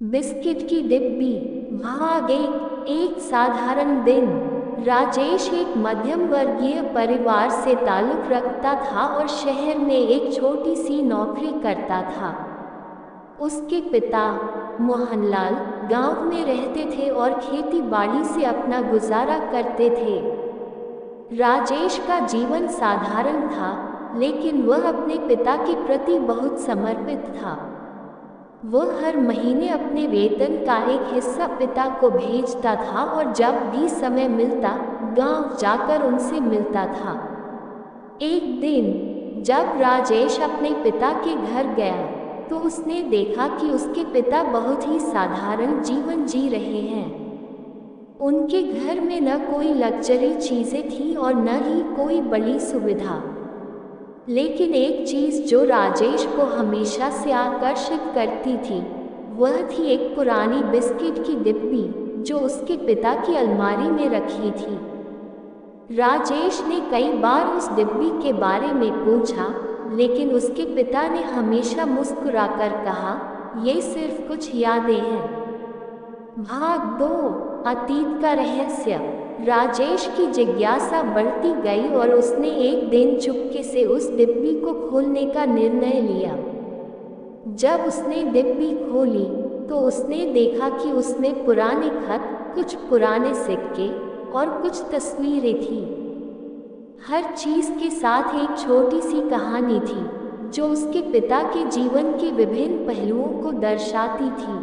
Biscuit की डिब्बी। भाग एक साधारण दिन। राजेश एक मध्यम वर्गीय परिवार से ताल्लुक़ रखता था और शहर में एक छोटी सी नौकरी करता था। उसके पिता मोहनलाल गांव में रहते थे और खेती बाड़ी से अपना गुजारा करते थे। राजेश का जीवन साधारण था, लेकिन वह अपने पिता के प्रति बहुत समर्पित था। वह हर महीने अपने वेतन का एक हिस्सा पिता को भेजता था और जब भी समय मिलता गांव जाकर उनसे मिलता था। एक दिन जब राजेश अपने पिता के घर गया तो उसने देखा कि उसके पिता बहुत ही साधारण जीवन जी रहे हैं। उनके घर में न कोई लग्जरी चीज़ें थी और न ही कोई बड़ी सुविधा, लेकिन एक चीज़ जो राजेश को हमेशा से आकर्षित करती थी वह थी एक पुरानी बिस्किट की डिब्बी जो उसके पिता की अलमारी में रखी थी। राजेश ने कई बार उस डिब्बी के बारे में पूछा, लेकिन उसके पिता ने हमेशा मुस्कुराकर कहा, ये सिर्फ कुछ यादें हैं। भाग 2 अतीत का रहस्य। राजेश की जिज्ञासा बढ़ती गई और उसने एक दिन चुपके से उस डिब्बी को खोलने का निर्णय लिया। जब उसने डिब्बी खोली तो उसने देखा कि उसमें पुराने खत, कुछ पुराने सिक्के और कुछ तस्वीरें थीं। हर चीज़ के साथ एक छोटी सी कहानी थी जो उसके पिता के जीवन के विभिन्न पहलुओं को दर्शाती थी।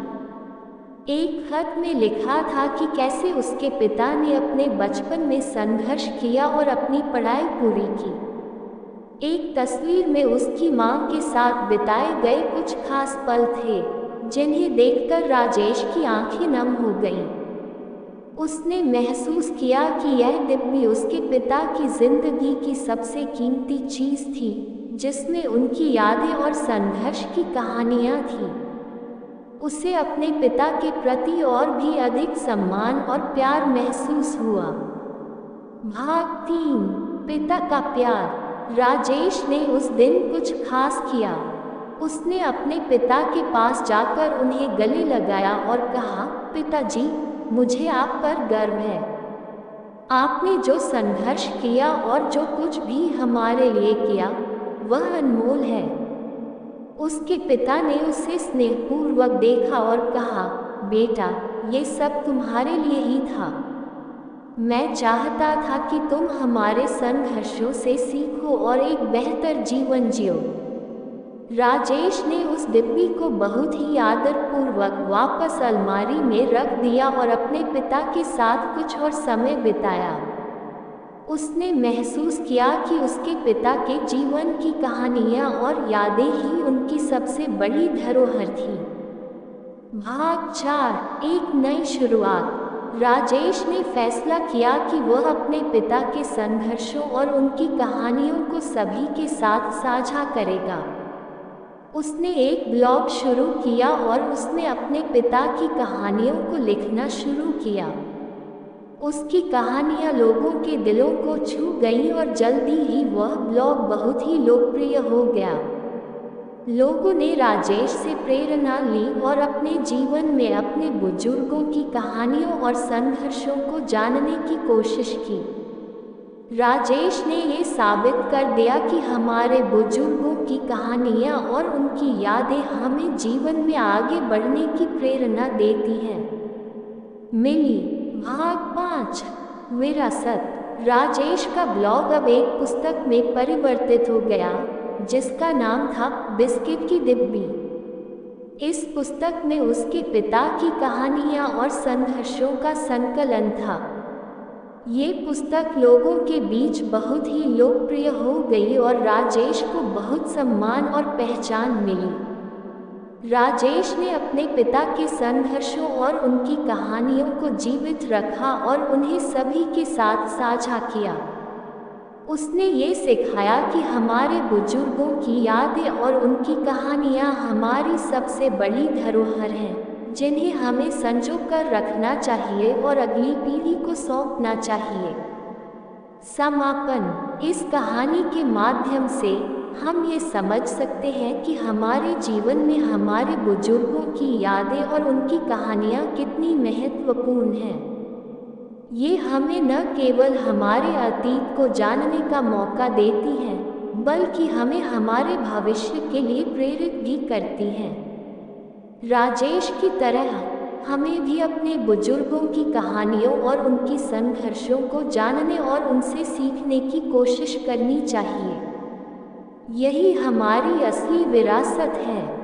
एक खत में लिखा था कि कैसे उसके पिता ने अपने बचपन में संघर्ष किया और अपनी पढ़ाई पूरी की। एक तस्वीर में उसकी मां के साथ बिताए गए कुछ खास पल थे, जिन्हें देखकर राजेश की आंखें नम हो गईं। उसने महसूस किया कि यह डिब्बी उसके पिता की जिंदगी की सबसे कीमती चीज़ थी, जिसमें उनकी यादें और संघर्ष की कहानियाँ थीं। उसे अपने पिता के प्रति और भी अधिक सम्मान और प्यार महसूस हुआ। भाग 3 पिता का प्यार। राजेश ने उस दिन कुछ खास किया। उसने अपने पिता के पास जाकर उन्हें गले लगाया और कहा, पिताजी, मुझे आप पर गर्व है। आपने जो संघर्ष किया और जो कुछ भी हमारे लिए किया वह अनमोल है। उसके पिता ने उसे स्नेहपूर्वक देखा और कहा, बेटा, ये सब तुम्हारे लिए ही था। मैं चाहता था कि तुम हमारे संघर्षों से सीखो और एक बेहतर जीवन जियो। राजेश ने उस डिब्बी को बहुत ही आदरपूर्वक वापस अलमारी में रख दिया और अपने पिता के साथ कुछ और समय बिताया। उसने महसूस किया कि उसके पिता के जीवन की कहानियाँ और यादें ही उनकी सबसे बड़ी धरोहर थी। भाग 4 एक नई शुरुआत। राजेश ने फैसला किया कि वह अपने पिता के संघर्षों और उनकी कहानियों को सभी के साथ साझा करेगा। उसने एक ब्लॉग शुरू किया और उसने अपने पिता की कहानियों को लिखना शुरू किया। उसकी कहानियाँ लोगों के दिलों को छू गईं और जल्दी ही वह ब्लॉग बहुत ही लोकप्रिय हो गया। लोगों ने राजेश से प्रेरणा ली और अपने जीवन में अपने बुजुर्गों की कहानियों और संघर्षों को जानने की कोशिश की। राजेश ने ये साबित कर दिया कि हमारे बुजुर्गों की कहानियाँ और उनकी यादें हमें जीवन में आगे बढ़ने की प्रेरणा देती हैं। मिली। भाग 5 विरासत। राजेश का ब्लॉग अब एक पुस्तक में परिवर्तित हो गया, जिसका नाम था बिस्किट की डिब्बी। इस पुस्तक में उसके पिता की कहानियाँ और संघर्षों का संकलन था। ये पुस्तक लोगों के बीच बहुत ही लोकप्रिय हो गई और राजेश को बहुत सम्मान और पहचान मिली। राजेश ने अपने पिता के संघर्षों और उनकी कहानियों को जीवित रखा और उन्हें सभी के साथ साझा किया। उसने ये सिखाया कि हमारे बुजुर्गों की यादें और उनकी कहानियाँ हमारी सबसे बड़ी धरोहर हैं, जिन्हें हमें संजो कर रखना चाहिए और अगली पीढ़ी को सौंपना चाहिए। समापन। इस कहानी के माध्यम से हम ये समझ सकते हैं कि हमारे जीवन में हमारे बुजुर्गों की यादें और उनकी कहानियाँ कितनी महत्वपूर्ण हैं। ये हमें न केवल हमारे अतीत को जानने का मौका देती हैं, बल्कि हमें हमारे भविष्य के लिए प्रेरित भी करती हैं। राजेश की तरह हमें भी अपने बुजुर्गों की कहानियों और उनकी संघर्षों को जानने और उनसे सीखने की कोशिश करनी चाहिए। यही हमारी असली विरासत है।